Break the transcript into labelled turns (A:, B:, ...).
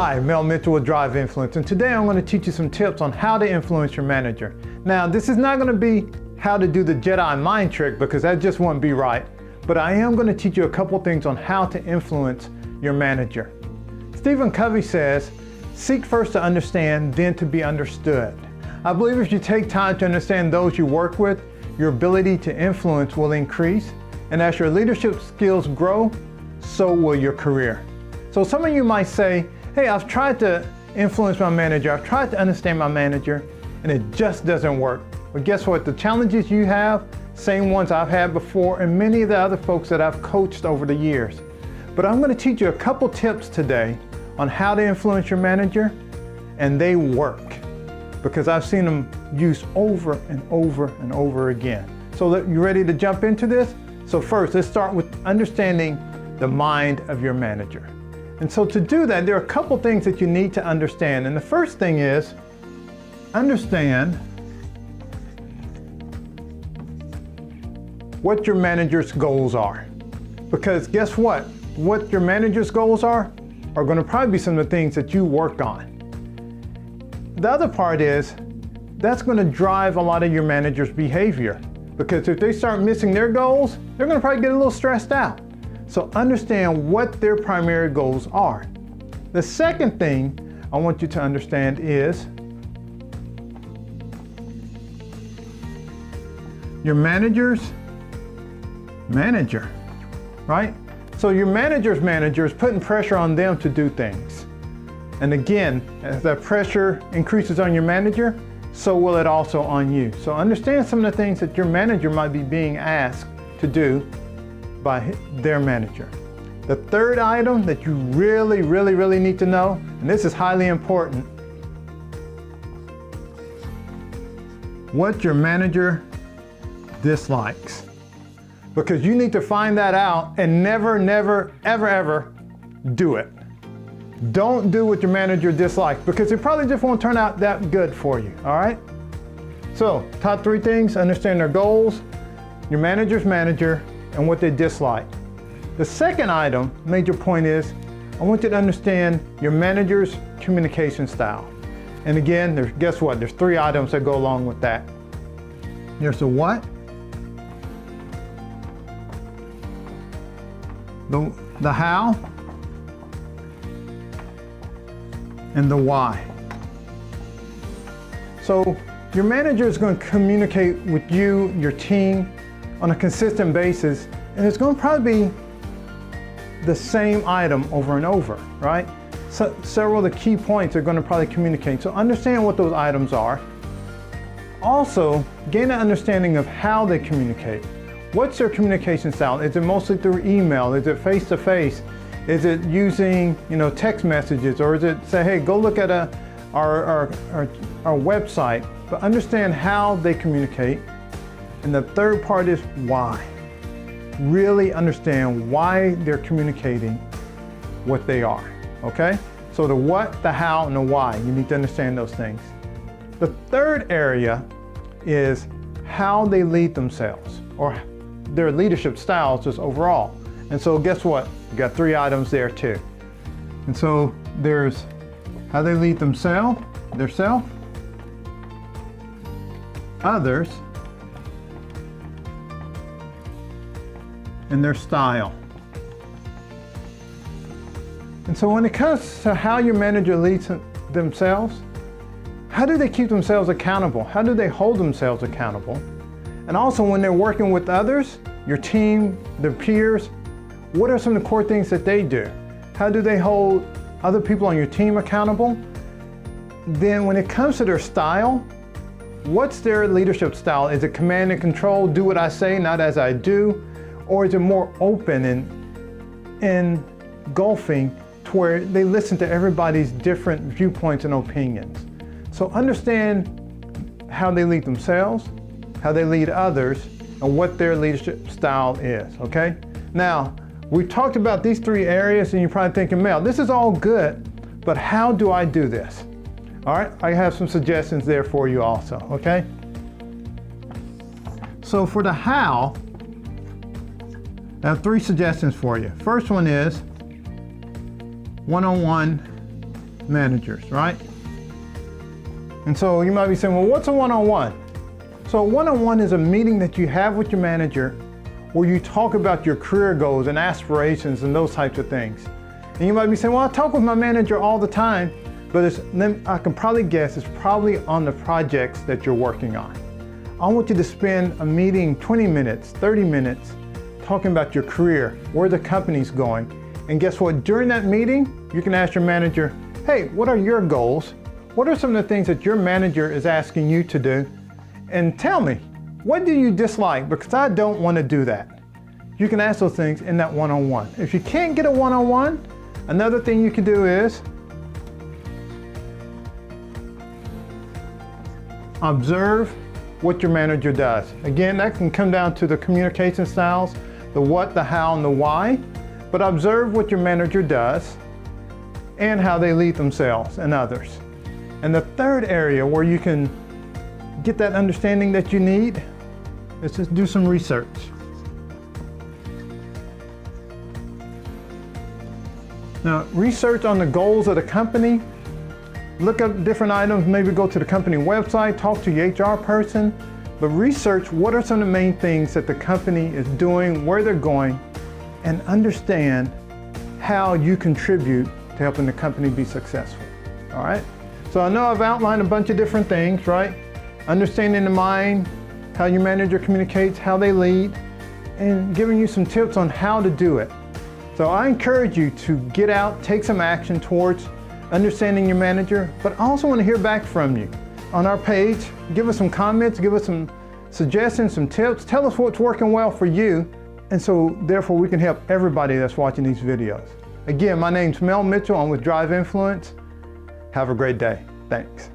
A: Hi, Mel Mitchell with Drive Influence, and today I'm going to teach you some tips on how to influence your manager. Now, this is not going to be how to do the Jedi mind trick because that just won't be right, but I am going to teach you a couple things on how to influence your manager. Stephen Covey says, seek first to understand, then to be understood. I believe if you take time to understand those you work with, your ability to influence will increase, and as your leadership skills grow, so will your career. So some of you might say, hey, I've tried to influence my manager, I've tried to understand my manager, and it just doesn't work. But guess what? The challenges you have, same ones I've had before, and many of the other folks that I've coached over the years. But I'm going to teach you a couple tips today on how to influence your manager, and they work because I've seen them used over and over and over again. So you ready to jump into this? So first, let's start with understanding the mind of your manager. And so to do that, there are a couple things that you need to understand. And the first thing is, understand what your manager's goals are. Because guess what? What your manager's goals are going to probably be some of the things that you work on. The other part is, that's going to drive a lot of your manager's behavior. Because if they start missing their goals, they're going to probably get a little stressed out. So understand what their primary goals are. The second thing I want you to understand is your manager's manager, right? So your manager's manager is putting pressure on them to do things. And again, as that pressure increases on your manager, so will it also on you. So understand some of the things that your manager might be being asked to do by their manager. The third item that you really need to know, and this is highly important, what your manager dislikes. Because you need to find that out and never, ever do it. Don't do what your manager dislikes because it probably just won't turn out that good for you, all right? So, top three things: understand their goals, your manager's manager, and what they dislike. The second item, major point is, I want you to understand your manager's communication style. And again, guess what? There's three items that go along with that. There's the what, the how, and the why. So your manager is going to communicate with you, your team, on a consistent basis, and it's going to probably be the same item over and over, right? So several of the key points are going to probably communicate. So understand what those items are. Also, gain an understanding of how they communicate. What's their communication style? Is it mostly through email? Is it face-to-face? Is it using, text messages? Or is it say, hey, go look at our website? But understand how they communicate. And the third part is why. Really understand why they're communicating what they are, okay? So the what, the how, and the why, you need to understand those things. The third area is how they lead themselves, or their leadership styles just overall. And so guess what? You got three items there too. And so there's how they lead themselves, others, and their style. And so when it comes to how your manager leads themselves, how do they keep themselves accountable? How do they hold themselves accountable? And also when they're working with others, your team, their peers, what are some of the core things that they do? How do they hold other people on your team accountable? Then when it comes to their style, what's their leadership style? Is it command and control, do what I say, not as I do? Or is it more open and engulfing to where they listen to everybody's different viewpoints and opinions? So understand how they lead themselves, how they lead others, and what their leadership style is, okay? Now, we talked about these three areas and you're probably thinking, Mel, this is all good, but how do I do this? All right, I have some suggestions there for you also, okay? So for the how, I have three suggestions for you. First one is one-on-one Managers, right? And so you might be saying, well, what's a one-on-one? So a one-on-one is a meeting that you have with your manager where you talk about your career goals and aspirations and those types of things. And you might be saying, well, I talk with my manager all the time, but I can probably guess it's probably on the projects that you're working on. I want you to spend a meeting 20 minutes, 30 minutes, talking about your career, where the company's going. And guess what? During that meeting, you can ask your manager, hey, what are your goals? What are some of the things that your manager is asking you to do? And tell me, what do you dislike? Because I don't want to do that. You can ask those things in that one-on-one. If you can't get a one-on-one, another thing you can do is observe what your manager does. Again, that can come down to the communication styles, the what, the how, and the why. But observe what your manager does and how they lead themselves and others. And the third area where you can get that understanding that you need is just do some research. Now, research on the goals of the company. Look up different items, maybe go to the company website, talk to your HR person, but research what are some of the main things that the company is doing, where they're going, and understand how you contribute to helping the company be successful, all right? So I know I've outlined a bunch of different things, right? Understanding the mind, how your manager communicates, how they lead, and giving you some tips on how to do it. So I encourage you to get out, take some action towards understanding your manager, but I also want to hear back from you. On our page, give us some comments, give us some suggestions, some tips, tell us what's working well for you, and so therefore we can help everybody that's watching these videos. Again, my name's Mel Mitchell, I'm with Drive Influence. Have a great day. Thanks.